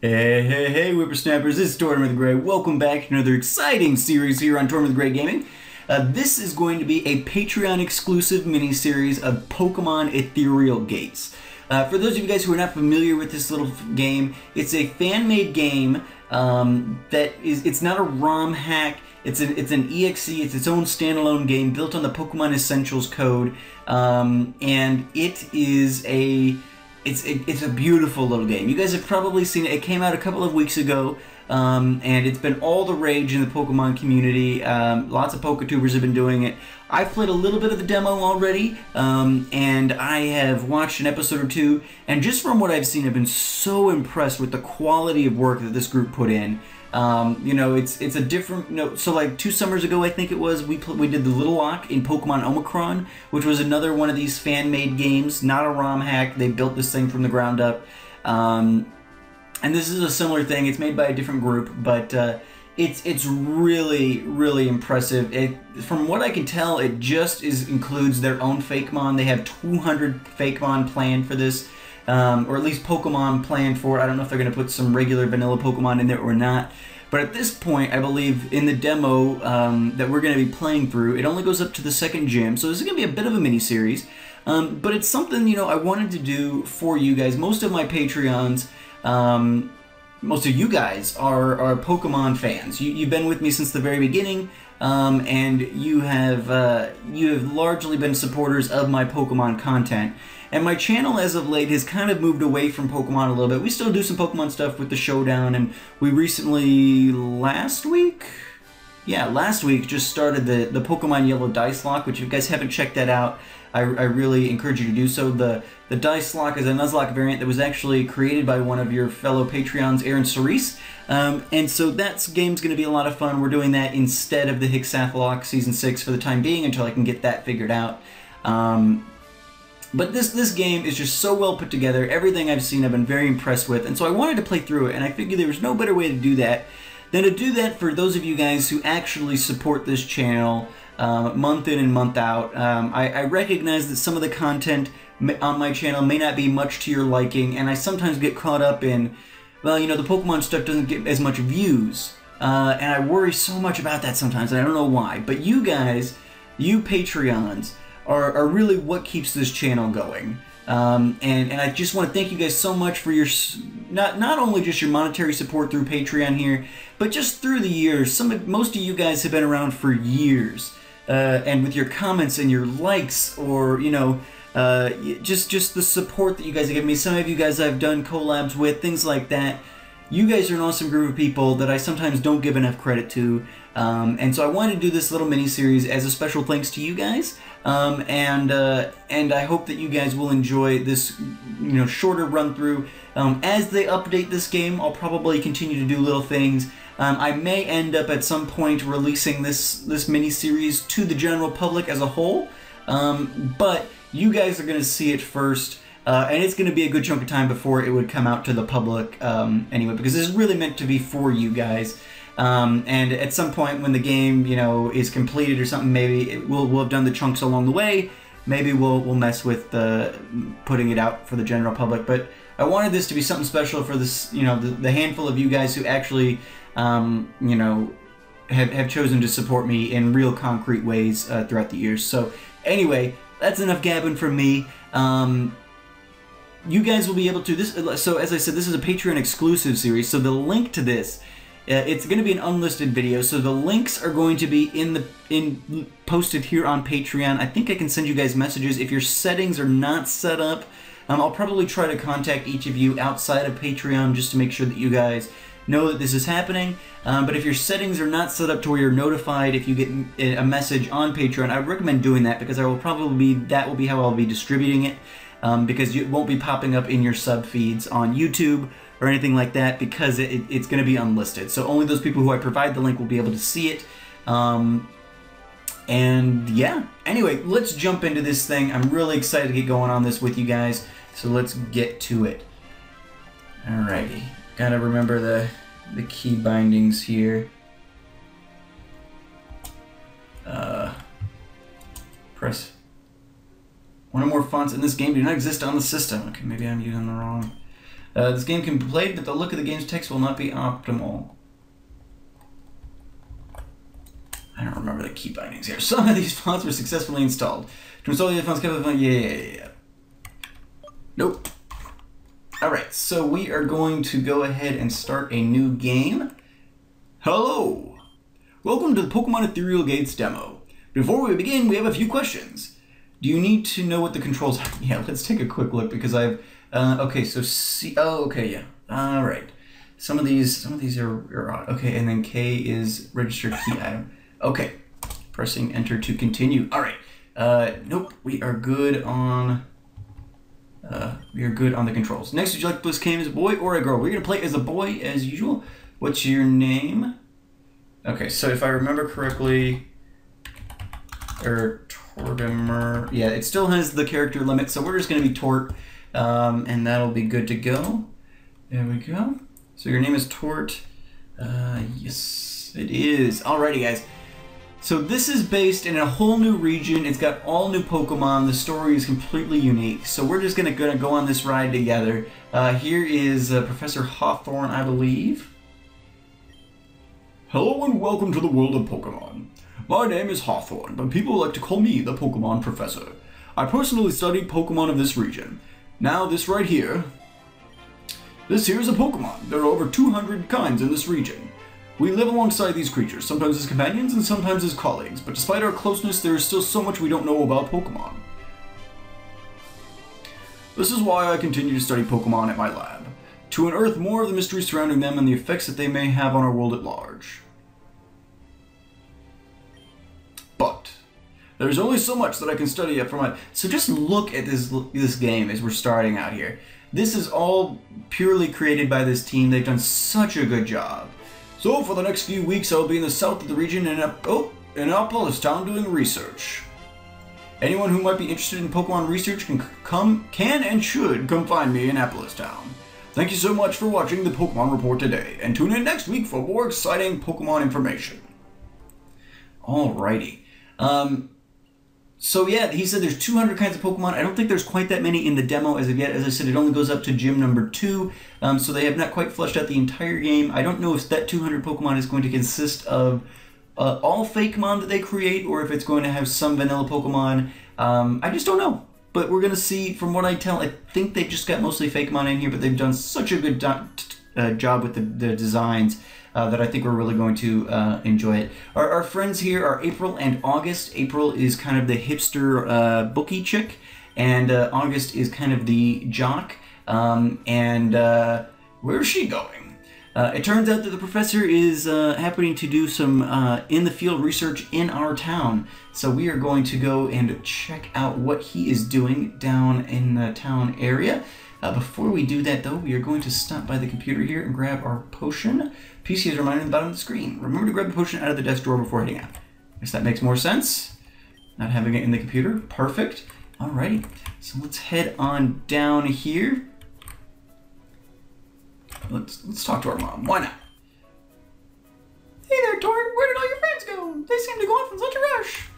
Hey, whippersnappers, this is Tortimer the Grey. Welcome back to another exciting series here on Tortimer the Grey Gaming. This is going to be a Patreon exclusive mini-series of Pokemon Ethereal Gates. For those of you guys who are not familiar with this little game, it's a fan-made game it's not a ROM hack, it's an EXE, it's its own standalone game built on the Pokemon Essentials code, and it's a beautiful little game. You guys have probably seen it. It came out a couple of weeks ago, and it's been all the rage in the Pokemon community. Lots of Poketubers have been doing it. I've played a little bit of the demo already, and I have watched an episode or two, and just from what I've seen, I've been so impressed with the quality of work that this group put in. You know, it's a different, so like 2 summers ago, I think it was, we did the Little Lock in Pokemon Omicron, which was another one of these fan-made games, not a ROM hack. They built this thing from the ground up. And this is a similar thing. It's made by a different group, but it's really, really impressive. From what I can tell, it just includes their own Fakemon. They have 200 Fakemon planned for this. Or at least Pokemon planned for it. I don't know if they're going to put some regular vanilla Pokemon in there or not. But at this point, I believe in the demo that we're going to be playing through, it only goes up to the 2nd gym. So this is going to be a bit of a mini-series. But it's something, you know, I wanted to do for you guys. Most of my Patreons, most of you guys are Pokemon fans. You've been with me since the very beginning. And you have largely been supporters of my Pokemon content. And my channel as of late has kind of moved away from Pokemon a little bit. We still do some Pokemon stuff with the Showdown, and we recently, last week, just started the Pokemon Yellow Dice Lock, which if you guys haven't checked that out, I really encourage you to do so. The Dice Lock is a Nuzlocke variant that was actually created by one of your fellow Patreons, Aaron Cerise. And so that game's going to be a lot of fun. We're doing that instead of the Hexath'locke Season 6 for the time being until I can get that figured out. But this game is just so well put together. Everything I've seen I've been very impressed with, and so I wanted to play through it, and I figured there was no better way to do that than to do that for those of you guys who actually support this channel month in and month out. I recognize that some of the content on my channel may not be much to your liking, and I sometimes get caught up in, well, you know, the Pokemon stuff doesn't get as much views, and I worry so much about that sometimes, and I don't know why. But you guys, you Patreons, are really what keeps this channel going. And I just want to thank you guys so much for your, not only just your monetary support through Patreon here, but just through the years. Most of you guys have been around for years, and with your comments and your likes, or, you know, just the support that you guys have given me. Some of you guys I've done collabs with, things like that. You guys are an awesome group of people that I sometimes don't give enough credit to. And so I wanted to do this little mini-series as a special thanks to you guys. And I hope that you guys will enjoy this, you know, shorter run-through. As they update this game, I'll probably continue to do little things. I may end up at some point releasing this mini-series to the general public as a whole. But you guys are going to see it first. And it's going to be a good chunk of time before it would come out to the public anyway, because this is really meant to be for you guys. And at some point when the game, you know, is completed or something, maybe we'll have done the chunks along the way. Maybe we'll mess with putting it out for the general public. But I wanted this to be something special for this, you know, the handful of you guys who actually, you know, have chosen to support me in real concrete ways throughout the years. So anyway, that's enough gabbing from me. You guys will be able to, so as I said, this is a Patreon exclusive series, so the link to this, it's going to be an unlisted video, so the links are going to be posted here on Patreon. I think I can send you guys messages. If your settings are not set up, I'll probably try to contact each of you outside of Patreon just to make sure that you guys know that this is happening. But if your settings are not set up to where you're notified if you get a message on Patreon, I would recommend doing that, because that will be how I'll be distributing it. Because it won't be popping up in your sub feeds on YouTube or anything like that, because it's going to be unlisted. So only those people who I provide the link will be able to see it. And yeah, anyway, let's jump into this thing. I'm really excited to get going on this with you guys, so let's get to it. Alrighty, gotta remember the key bindings here. Press. One or more fonts in this game do not exist on the system. Okay, maybe I'm using the wrong This game can be played, but the look of the game's text will not be optimal. I don't remember the key bindings here. Some of these fonts were successfully installed. To install the fonts, yeah. Nope. Alright, so we are going to go ahead and start a new game. Hello! Welcome to the Pokemon Ethereal Gates demo. Before we begin, we have a few questions. Do you need to know what the controls are? Yeah, let's take a quick look because I've... okay, so C... Oh, okay, yeah. Alright. Some of these are odd. Okay, and then K is registered key item. Okay. Pressing enter to continue. Alright. Nope. We are good on... the controls. Next, would you like to play this game as a boy or a girl? We're going to play as a boy as usual. What's your name? Okay, so if I remember correctly... Tortimer. Yeah, it still has the character limit, so we're just going to be Tort, and that'll be good to go. There we go. So your name is Tort. Yes, it is. Alrighty, guys. So this is based in a whole new region. It's got all new Pokemon. The story is completely unique. So we're just gonna go on this ride together. Here is Professor Hawthorne, I believe. Hello and welcome to the world of Pokemon. My name is Hawthorne, but people like to call me the Pokemon Professor. I personally studied Pokemon of this region. Now this right here, this here is a Pokemon. There are over 200 kinds in this region. We live alongside these creatures, sometimes as companions and sometimes as colleagues, but despite our closeness, there is still so much we don't know about Pokemon. This is why I continue to study Pokemon at my lab, to unearth more of the mysteries surrounding them and the effects that they may have on our world at large. But there's only so much that I can study up from my... So just look at this game as we're starting out here. This is all purely created by this team. They've done such a good job. So for the next few weeks, I'll be in the south of the region in Annapolis Town doing research. Anyone who might be interested in Pokemon research can and should come find me in Annapolis Town. Thank you so much for watching the Pokemon Report today, and tune in next week for more exciting Pokemon information. Alrighty. So yeah, he said there's 200 kinds of Pokemon. I don't think there's quite that many in the demo as of yet. As I said, it only goes up to gym number 2, so they have not quite fleshed out the entire game. I don't know if that 200 Pokemon is going to consist of all Fakemon that they create, or if it's going to have some vanilla Pokemon. I just don't know. But we're going to see, from what I tell, I think they've just got mostly Fakemon in here, but they've done such a good job with the designs that I think we're really going to enjoy it. Our friends here are April and August. April is kind of the hipster bookie chick, and August is kind of the jock. Where's she going? It turns out that the professor is happening to do some in-the-field research in our town. So we are going to go and check out what he is doing down in the town area. Before we do that, though, we are going to stop by the computer here and grab our potion. PC is reminded at the bottom of the screen. Remember to grab the potion out of the desk drawer before heading out. Guess that makes more sense. Not having it in the computer. Perfect. Alrighty. So let's head on down here. Let's talk to our mom. Why not? Hey there, Tort. Where did all your friends go? They seem to go off in such a rush.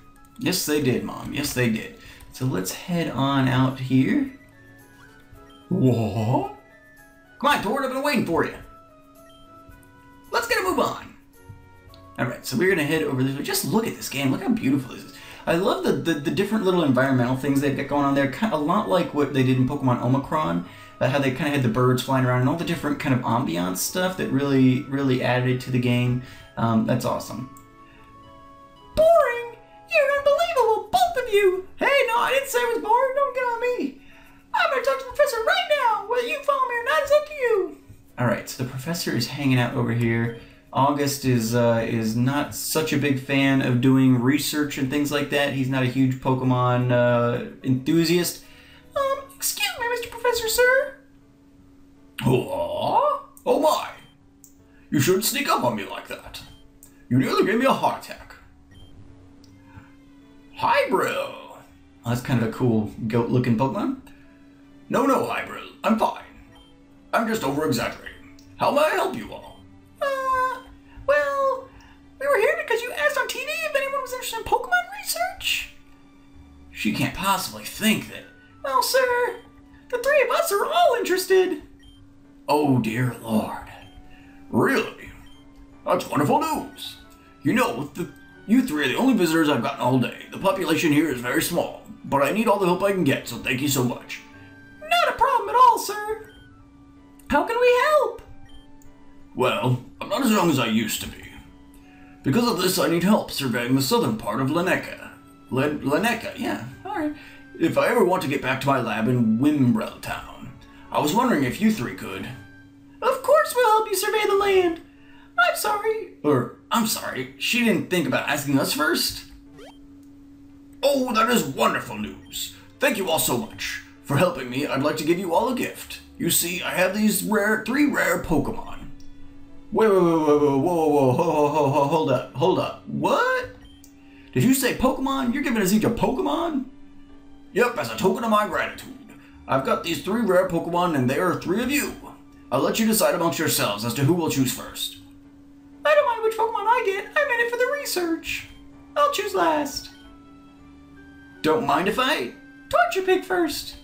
Yes, they did, Mom. Yes, they did. So let's head on out here. What? Come on, Tort. I've been waiting for you. Let's get a move on. Alright, so we're going to head over this way. Just look at this game. Look how beautiful this is. I love the different little environmental things they've got going on there. Kind of a lot like what they did in Pokemon Omicron. How they kind of had the birds flying around and all the different kind of ambiance stuff that really added to the game. That's awesome. Boring! You're unbelievable, both of you! Hey, no, I didn't say it was boring. Don't get on me. I'm going to talk to the professor right now. Whether you follow me or not is up to you. Alright, so the professor is hanging out over here. August is not such a big fan of doing research and things like that. He's not a huge Pokemon enthusiast. Excuse me, Mr. Professor, sir. Oh my! You shouldn't sneak up on me like that. You nearly gave me a heart attack. Hybrid! Oh, that's kind of a cool goat-looking Pokemon. No, Hybrid. I'm fine. I'm just over-exaggerating. How may I help you all? Well, we were here because you asked on TV if anyone was interested in Pokemon research. She can't possibly think that... Well, sir, the three of us are all interested. Oh dear Lord. Really? That's wonderful news. You know, you three are the only visitors I've gotten all day. The population here is very small, but I need all the help I can get, so thank you so much. Not a problem at all, sir. How can we help? Well, I'm not as young as I used to be. Because of this, I need help surveying the southern part of Laneka. Laneka, yeah, alright. If I ever want to get back to my lab in Wimbrel Town, I was wondering if you three could. Of course we'll help you survey the land. I'm sorry, she didn't think about asking us first? Oh, that is wonderful news. Thank you all so much. For helping me, I'd like to give you all a gift. You see, I have these three rare Pokemon. Wait, whoa, hold up. What? Did you say Pokemon? You're giving us each a Pokemon? Yep, as a token of my gratitude. I've got these three rare Pokemon and there are three of you. I'll let you decide amongst yourselves as to who will choose first. I don't mind which Pokemon I get. I'm in it for the research. I'll choose last. Don't mind if I... Torch, you pick first.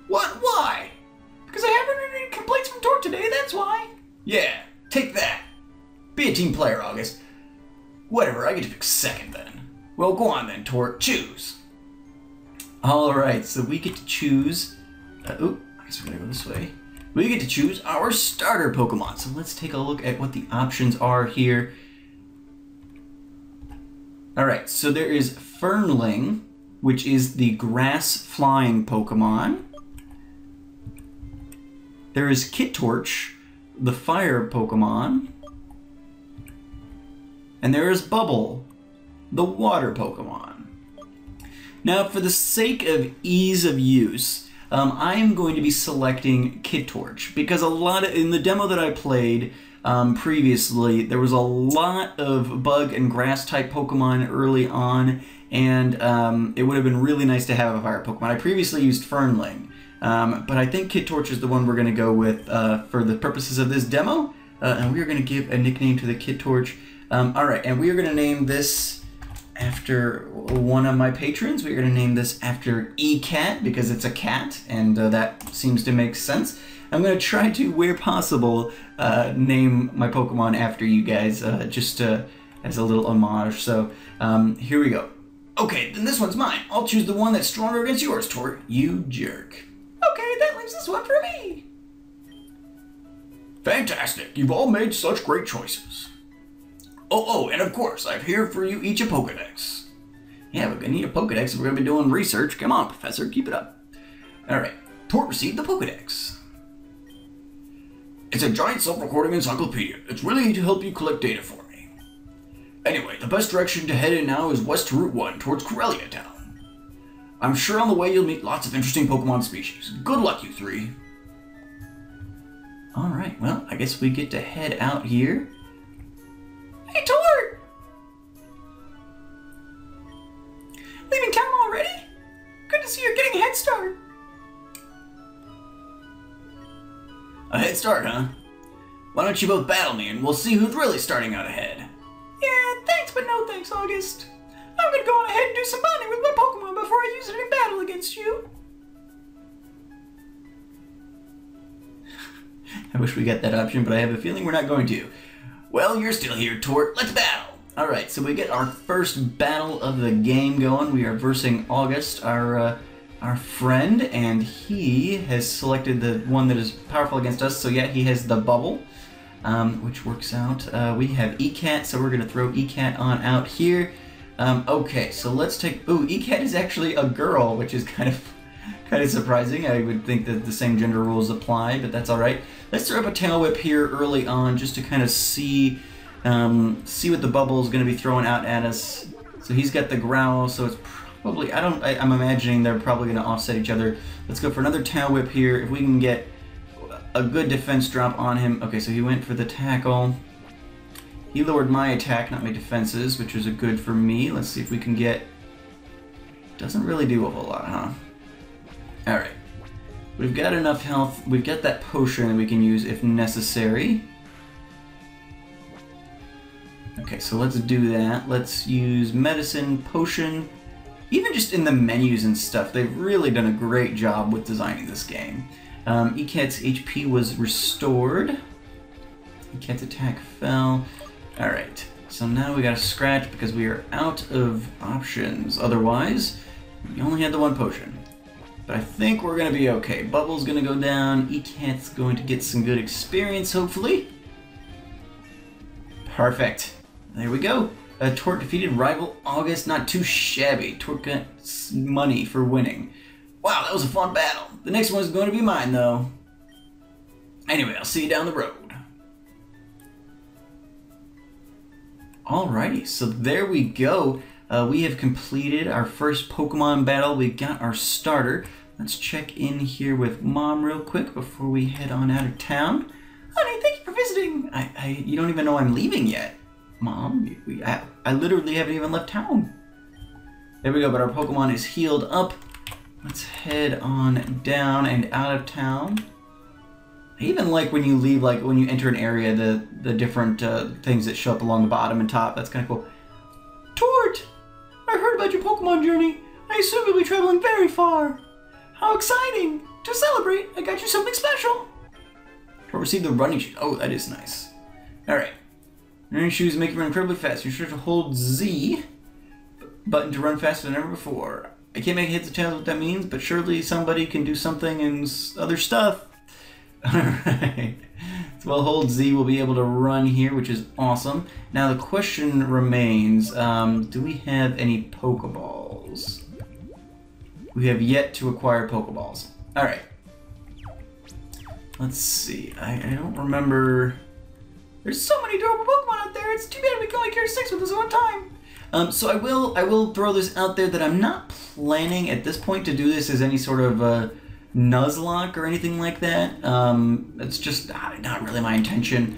What? Why? Because I haven't heard any complaints from Tort today, that's why. Yeah, take that. Be a team player, August. Whatever, I get to pick second then. Well, go on then, Tort. Choose. Alright, so we get to choose... I guess we're gonna go this way. We get to choose our starter Pokemon. So let's take a look at what the options are here. Alright, so there is Fernling, which is the grass-flying Pokemon. There is Kittorch, the fire Pokemon. And there is Bubble, the water Pokemon. Now, for the sake of ease of use, I am going to be selecting Kittorch because in the demo that I played previously, there was a lot of bug and grass type Pokemon early on, and it would have been really nice to have a fire Pokemon. I previously used Fernling, but I think Kittorch is the one we're going to go with for the purposes of this demo, and we are going to give a nickname to the Kittorch. Alright, and we are going to name this after one of my patrons. We're going to name this after E-Cat because it's a cat, and that seems to make sense. I'm going to try to, where possible, name my Pokemon after you guys, just as a little homage. So, here we go. Okay, then this one's mine. I'll choose the one that's stronger against yours, Tort. You jerk. Okay, that leaves this one for me. Fantastic. You've all made such great choices. Oh, and of course, I've here for you each a Pokedex. Yeah, we're gonna need a Pokedex if we're gonna be doing research. Come on, Professor, keep it up. Alright, Tort received the Pokedex. It's a giant self-recording encyclopedia. It's really to help you collect data for me. Anyway, the best direction to head in now is west to Route 1 towards Perihelion Town. I'm sure on the way you'll meet lots of interesting Pokemon species. Good luck, you three. Alright, well, I guess we get to head out here. Hey, Tort! Leaving town already? Good to see you're getting a head start. A head start, huh? Why don't you both battle me and we'll see who's really starting out ahead. Yeah, thanks, but no thanks, August. I'm gonna go on ahead and do some bonding with my Pokemon before I use it in battle against you. I wish we got that option, but I have a feeling we're not going to. Well, you're still here, Tort. Let's battle! Alright, so we get our first battle of the game going. We are versing August, our friend, and he has selected the one that is powerful against us, so yeah, he has the Bubble, which works out. We have E-Cat, so we're going to throw E-Cat on out here. Okay, so let's take... Ooh, E-Cat is actually a girl, which is kind of surprising. I would think that the same gender rules apply, but that's alright. Let's throw up a Tail Whip here early on just to kind of see what the Bubble is going to be throwing out at us. So he's got the Growl, so it's probably... I'm imagining they're probably going to offset each other. Let's go for another Tail Whip here. If we can get a good defense drop on him. Okay, so he went for the Tackle. He lowered my attack, not my defenses, which was a good for me. Let's see if we can get... Doesn't really do a whole lot, huh? Alright. We've got enough health. We've got that potion that we can use if necessary. Okay, so let's do that. Let's use medicine, potion. Even just in the menus and stuff, they've really done a great job with designing this game. Ekat's HP was restored. Ekat's attack fell. Alright, so now we gotta scratch because we are out of options. Otherwise, we only had the one potion. But I think we're gonna be okay. Bubble's gonna go down. Ekat's going to get some good experience, hopefully. Perfect. There we go. Tort defeated rival August. Not too shabby. Tort got money for winning. Wow, that was a fun battle. The next one's going to be mine, though. Anyway, I'll see you down the road. Alrighty, so there we go. We have completed our first Pokemon battle. We got our starter. Let's check in here with Mom real quick before we head on out of town. Honey, thank you for visiting. You don't even know I'm leaving yet. Mom, I literally haven't even left town. There we go, but our Pokemon is healed up. Let's head on down and out of town. I even like when you leave, like when you enter an area, the different things that show up along the bottom and top. That's kind of cool. Tort! I heard about your Pokemon journey. I assume you'll be traveling very far. How exciting! To celebrate, I got you something special. Tort received the running shoes. Oh, that is nice. Alright. Running shoes make you run incredibly fast. You're sure to hold Z button to run faster than ever before. I can't make heads or tails what that means, but surely somebody can do something and other stuff. Alright. So while hold Z, we'll be able to run here, which is awesome. Now the question remains, do we have any Pokeballs? We have yet to acquire Pokeballs. Alright. Let's see. I don't remember. There's so many adorable Pokemon out there. It's too bad we can only carry 6 with us at one time. So I will throw this out there that I'm not planning at this point to do this as any sort of Nuzlocke or anything like that. It's just not really my intention.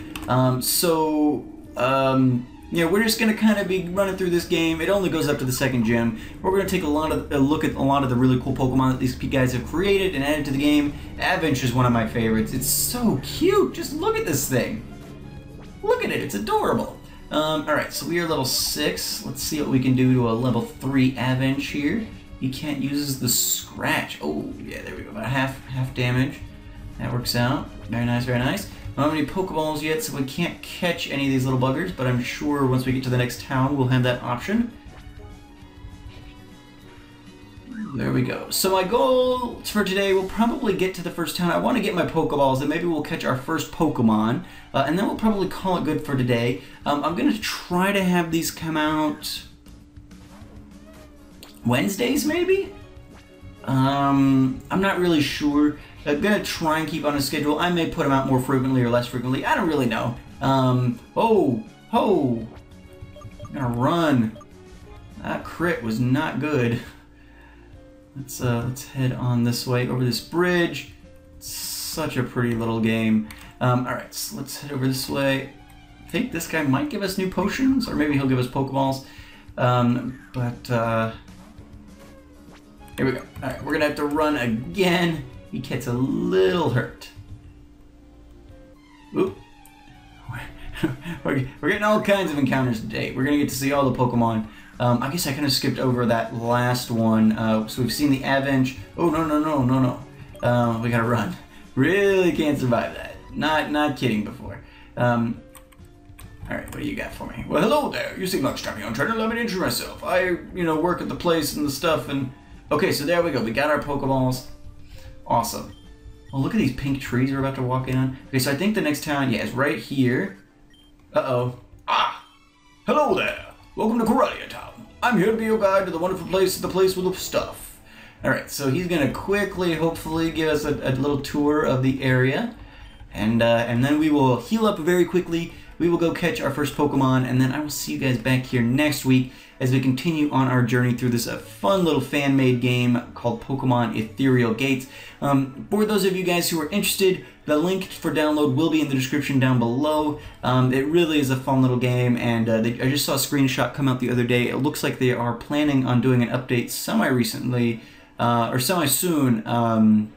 Yeah, we're just gonna kind of be running through this game. It only goes up to the 2nd gym. We're gonna take a look at a lot of the really cool Pokemon that these guys have created and added to the game. Avench is one of my favorites. It's so cute. Just look at this thing. Look at it. It's adorable. Alright, so we are level 6. Let's see what we can do to a level 3 Avench here. He can't use the scratch. Oh, yeah, there we go. About half damage. That works out. Very nice, very nice. I don't have any Pokeballs yet, so we can't catch any of these little buggers, but I'm sure once we get to the next town, we'll have that option. There we go. So my goal for today, we'll probably get to the first town. I want to get my Pokeballs, and maybe we'll catch our first Pokemon, and then we'll probably call it good for today. I'm going to try to have these come out Wednesdays, maybe? I'm not really sure. I'm going to try and keep on a schedule. I may put them out more frequently or less frequently. I don't really know. I'm going to run. That crit was not good. Let's head on this way over this bridge. It's such a pretty little game. Alright, so let's head over this way. I think this guy might give us new potions, or maybe he'll give us Pokeballs. Here we go. Alright, we're gonna have to run again. He gets a little hurt. Oop. We're getting all kinds of encounters today. We're gonna get to see all the Pokemon. I guess I kind of skipped over that last one. So we've seen the Avench. Oh, no. We gotta run. Really can't survive that. Not kidding before. Alright, what do you got for me? Well, hello there. You seem like a champion trainer. Let me introduce myself. I, work at the place and the stuff and... Okay, so there we go. We got our Pokeballs. Awesome. Well, look at these pink trees we're about to walk in on. Okay, so I think the next town, yeah, is right here. Uh-oh. Ah! Hello there. Welcome to Perihelion Town. I'm here to be your guide to the wonderful place, the place with the stuff. Alright, so he's going to quickly, hopefully, give us a little tour of the area. And then we will heal up very quickly. We will go catch our first Pokemon, and then I will see you guys back here next week as we continue on our journey through this fun little fan-made game called Pokemon Ethereal Gates. For those of you guys who are interested, the link for download will be in the description down below. It really is a fun little game, and I just saw a screenshot come out the other day. It looks like they are planning on doing an update semi-recently, or semi-soon.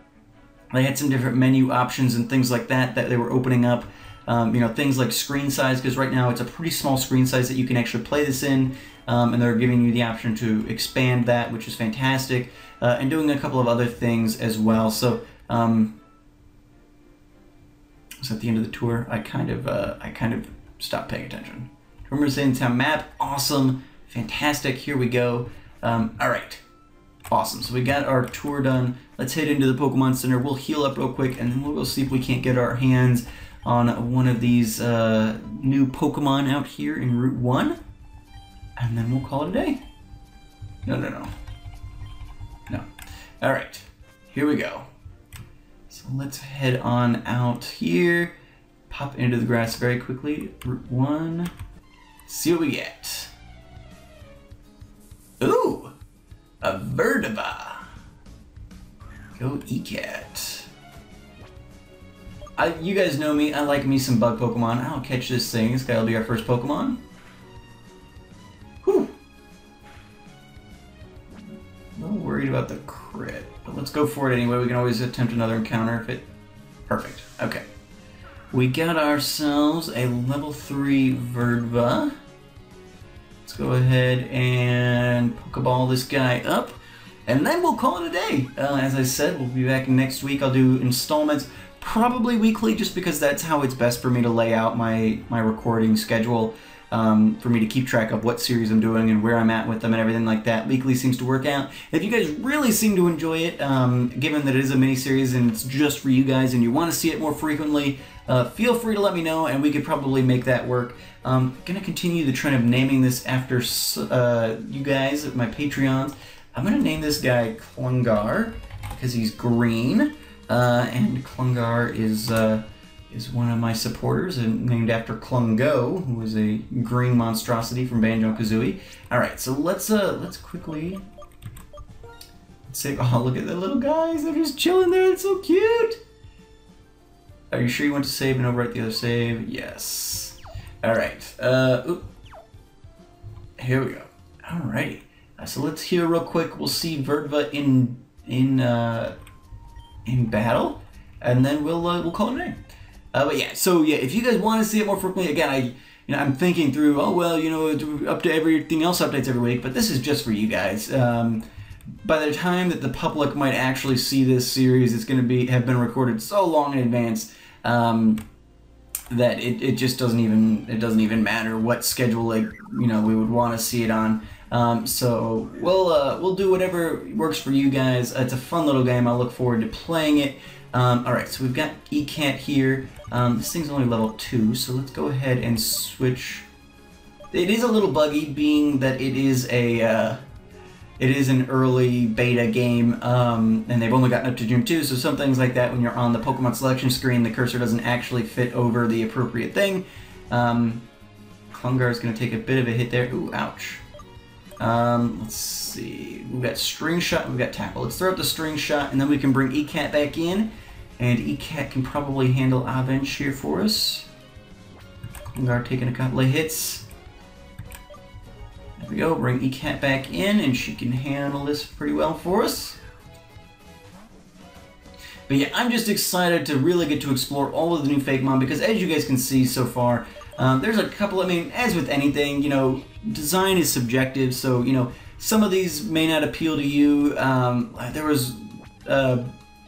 They had some different menu options and things like that they were opening up. Things like screen size, because right now it's a pretty small screen size that you can actually play this in, and they're giving you the option to expand that, which is fantastic, and doing a couple of other things as well. So was at the end of the tour, I kind of stopped paying attention. Remember saying town map, awesome, fantastic. Here we go. All right, awesome. So we got our tour done. Let's head into the Pokemon Center. We'll heal up real quick, and then we'll go see if we can't get our hands on one of these new Pokemon out here in Route 1, and then we'll call it a day. No. All right, here we go. So let's head on out here, pop into the grass very quickly. Route 1, see what we get. Ooh, a Verdiva. Go Ecat. You guys know me, I like me some bug Pokemon. I'll catch this thing. This guy will be our first Pokemon. Whew. A little worried about the crit, but let's go for it anyway. We can always attempt another encounter if it... Perfect. Okay. We got ourselves a level 3 Verdiva. Let's go ahead and Pokeball this guy up, and then we'll call it a day. As I said, we'll be back next week. I'll do installments, probably weekly, just because that's how it's best for me to lay out my recording schedule, for me to keep track of what series I'm doing and where I'm at with them and everything like that. Weekly seems to work out. If you guys really seem to enjoy it, given that it is a mini-series and it's just for you guys and you want to see it more frequently, feel free to let me know and we could probably make that work. I'm going to continue the trend of naming this after you guys, my Patreons. I'm going to name this guy Klungar because he's green, and Klungar is one of my supporters, and named after Klungo, who is a green monstrosity from Banjo-Kazooie. All right, so let's quickly say, oh, look at the little guys, they're just chilling there. It's so cute. Are you sure you want to save and overwrite the other save? Yes. All right. Here we go. Alrighty. So let's heal real quick. We'll see Verdiva in battle, and then we'll call it a day. But yeah, so yeah, if you guys want to see it more frequently, again, I'm thinking through, oh well, up to everything else updates every week, but this is just for you guys. By the time that the public might actually see this series, it's going to have been recorded so long in advance that it just doesn't even matter what schedule we would want to see it on. So we'll do whatever works for you guys. It's a fun little game. I look forward to playing it. Alright, so we've got Ecat here. This thing's only level 2, so let's go ahead and switch. It is a little buggy, being that it is an early beta game, and they've only gotten up to June 2, so some things like that, when you're on the Pokemon selection screen, the cursor doesn't actually fit over the appropriate thing. Klungar is going to take a bit of a hit there. Ooh, ouch. Let's see. We've got String Shot, we've got Tackle. Let's throw out the String Shot, and then we can bring Ecat back in, and Ecat can probably handle Avenge here for us. Klungar taking a couple of hits. There we go, bring Ecat back in, and she can handle this pretty well for us. But yeah, I'm just excited to really get to explore all of the new Fakemon, because as you guys can see so far, there's a couple, as with anything, design is subjective, so, some of these may not appeal to you. There was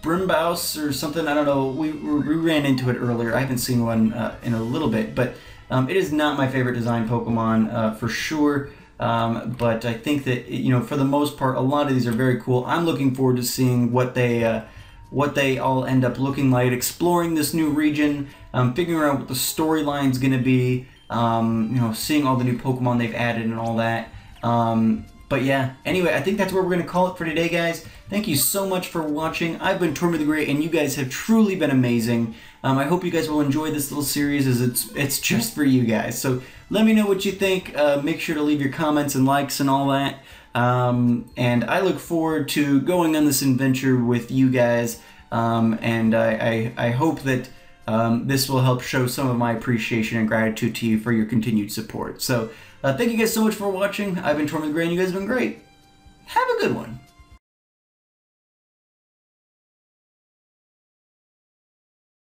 Brimbaus or something, I don't know, we ran into it earlier. I haven't seen one in a little bit, but it is not my favorite design Pokemon for sure. But I think that, for the most part, a lot of these are very cool. I'm looking forward to seeing what they all end up looking like, exploring this new region, figuring out what the storyline's going to be, seeing all the new Pokemon they've added and all that. But yeah, anyway, I think that's where we're going to call it for today, guys. Thank you so much for watching. I've been Tortimer the Great, and you guys have truly been amazing. I hope you guys will enjoy this little series, as it's just for you guys. So let me know what you think. Make sure to leave your comments and likes and all that. And I look forward to going on this adventure with you guys. And I hope that this will help show some of my appreciation and gratitude to you for your continued support. So thank you guys so much for watching. I've been Tortimer the Great, and you guys have been great. Have a good one.